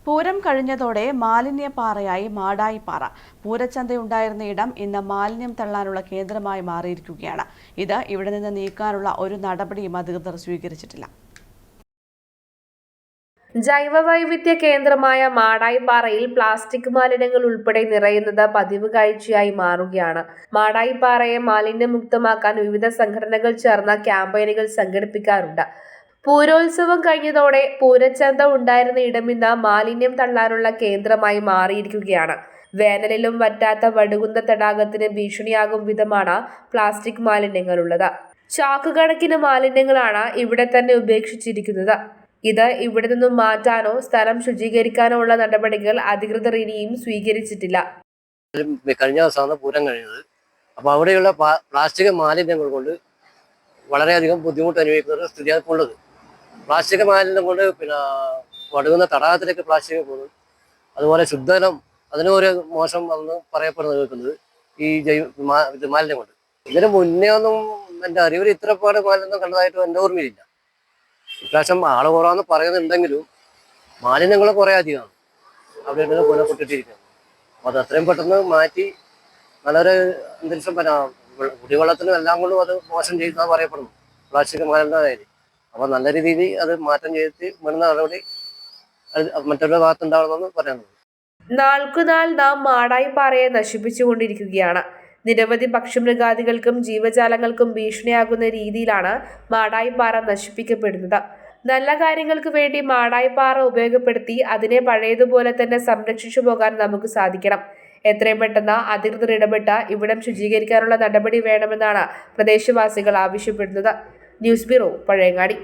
പൂരം കഴിഞ്ഞതോടെ മാലിന്യപ്പാറയായി മാടായിപ്പാറ. പൂരച്ചന്തയുണ്ടായിരുന്ന ഇടം ഇന്ന് മാലിന്യം തള്ളാനുള്ള കേന്ദ്രമായി മാറിയിരിക്കുകയാണ്. ഇവിടെ നിന്ന് നീക്കാനുള്ള ഒരു നടപടിയും അധികൃതർ സ്വീകരിച്ചിട്ടില്ല. ജൈവവൈവിധ്യ കേന്ദ്രമായ മാടായിപ്പാറയിൽ പ്ലാസ്റ്റിക് മാലിന്യങ്ങൾ ഉൾപ്പെടെ നിറയുന്നത് പതിവ് കാഴ്ചയായി മാറുകയാണ്. മാടായിപ്പാറയെ മാലിന്യമുക്തമാക്കാൻ വിവിധ സംഘടനകൾ ചേർന്ന ക്യാമ്പയിനുകൾ സംഘടിപ്പിക്കാറുണ്ട്. പൂരോത്സവം കഴിഞ്ഞതോടെ പൂരച്ചന്ത ഉണ്ടായിരുന്ന ഇടമിന്ന് മാലിന്യം തള്ളാനുള്ള കേന്ദ്രമായി മാറിയിരിക്കുകയാണ്. വേനലിലും വറ്റാത്ത വടുകുന്ന തടാകത്തിന് ഭീഷണിയാകും വിധമാണ് പ്ലാസ്റ്റിക് മാലിന്യങ്ങളുള്ളത്. ചാക്കുകണക്കിന് മാലിന്യങ്ങളാണ് ഇവിടെ തന്നെ ഉപേക്ഷിച്ചിരിക്കുന്നത്. ഇവിടെ നിന്നും മാറ്റാനോ സ്ഥലം ശുചീകരിക്കാനോ ഉള്ള നടപടികൾ അധികൃതർ ഇനിയും സ്വീകരിച്ചിട്ടില്ല. കഴിഞ്ഞ ദിവസമാണ് പൂരം കഴിഞ്ഞത്. അപ്പോൾ അവിടെയുള്ള പ്ലാസ്റ്റിക് മാലിന്യങ്ങൾ കൊണ്ട് വളരെയധികം ബുദ്ധിമുട്ട് അനുഭവിക്കുന്ന സ്ഥിതിയാണ് ഇപ്പോൾ ഉള്ളത്. പ്ലാസ്റ്റിക് മാലിന്യം കൊണ്ട് വടുകുന്ന തടാകത്തിലേക്ക് പ്ലാസ്റ്റിക് പോകുന്നു. അതുപോലെ ശുദ്ധജലം അതിനൊരു മോശം എന്ന് പറയപ്പെടുന്നത് കേൾക്കുന്നത് ഈ മാലിന്യം കൊണ്ട്. ഇതിന് മുന്നേ ഒന്നും എൻ്റെ അറിവിൽ ഇത്രപാട് മാലിന്യം കണ്ടതായിട്ട് എൻ്റെ ഓർമ്മയില്ല. ഇപ്രാവശ്യം ആള് കുറവാന്ന് പറയുന്നുണ്ടെങ്കിലും മാലിന്യങ്ങൾ കുറേ അധികമാണ് അവിടെ കൊല്ലപ്പെട്ടിട്ടിരിക്കുന്നത്. അപ്പോൾ അത് അത്രയും പെട്ടെന്ന് മാറ്റി നല്ലൊരു അന്തരീക്ഷം കുടിവെള്ളത്തിനും എല്ലാം കൊണ്ടും അത് മോശം ചെയ്യുന്നതാണ് പറയപ്പെടുന്നു പ്ലാസ്റ്റിക് മാലിന്യമായാലും. അപ്പോൾ നല്ല രീതിയിൽ അത് മാറ്റം ചെയ്തിട്ട് വേണ്ട നടപടി മറ്റൊരു ഭാഗത്തുണ്ടാവണമെന്ന് പറയുന്നത്. നാൾക്കുനാൾ നാം മാടായിപ്പാറയെ നശിപ്പിച്ചുകൊണ്ടിരിക്കുകയാണ്. നിരവധി പക്ഷിമൃഗാദികൾക്കും ജീവജാലങ്ങൾക്കും ഭീഷണിയാകുന്ന രീതിയിലാണ് മാടായിപ്പാറ നശിപ്പിക്കപ്പെടുന്നത്. നല്ല കാര്യങ്ങൾക്ക് വേണ്ടി മാടായിപ്പാറ ഉപയോഗപ്പെടുത്തി അതിനെ പഴയതുപോലെ തന്നെ സംരക്ഷിച്ചു പോകാൻ നമുക്ക് സാധിക്കണം. എത്രയും പെട്ടെന്ന് അധികൃതർ ഇടപെട്ട് ഇവിടം ശുചീകരിക്കാനുള്ള നടപടി വേണമെന്നാണ് പ്രദേശവാസികൾ ആവശ്യപ്പെടുന്നത്. News bureau, Pazhayangadi.